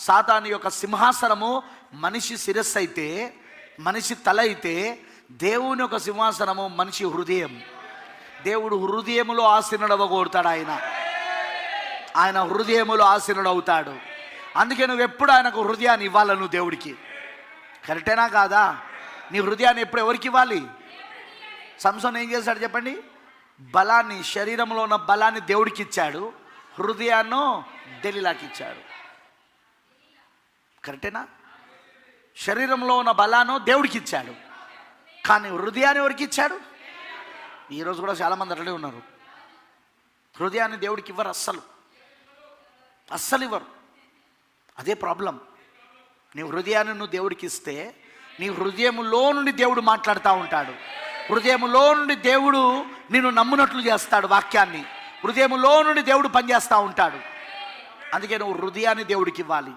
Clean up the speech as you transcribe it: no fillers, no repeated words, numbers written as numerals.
సాతాను యొక్క సింహాసనము మనిషి శిరస్సు అయితే, మనిషి తల అయితే, దేవుని యొక్క సింహాసనము మనిషి హృదయం. దేవుడు హృదయములో ఆసీనుడవగోరుతాడు. ఆయన హృదయములో ఆసీనుడవుతాడు. అందుకే నువ్వు ఎప్పుడు ఆయనకు హృదయాన్ని ఇవ్వాలి. నువ్వు దేవుడికి కరెక్టేనా కాదా? నీ హృదయాన్ని ఎప్పుడు ఎవరికి ఇవ్వాలి? సంసోన్ ఏం చేశాడు చెప్పండి? బలాన్ని, శరీరంలో ఉన్న బలాన్ని దేవుడికి ఇచ్చాడు, హృదయాన్ని దెలీలాకి ఇచ్చాడు. కరెక్టేనా? శరీరంలో ఉన్న బలాన్ని దేవుడికి ఇచ్చాడు, కానీ హృదయాన్ని ఎవరికి ఇచ్చాడు? ఈరోజు కూడా చాలామంది అట్లనే ఉన్నారు. హృదయాన్ని దేవుడికి ఇవ్వరు, అస్సలు ఇవ్వరు. అదే ప్రాబ్లం. నీ హృదయాన్ని నువ్వు దేవుడికి ఇస్తే, నీ హృదయములో నుండి దేవుడు మాట్లాడుతూ ఉంటాడు. హృదయములో నుండి దేవుడు నిన్ను నమ్మునట్లు చేస్తాడు వాక్యాన్ని. హృదయములో నుండి దేవుడు పనిచేస్తూ ఉంటాడు. అందుకే నువ్వు హృదయాన్ని దేవుడికి ఇవ్వాలి.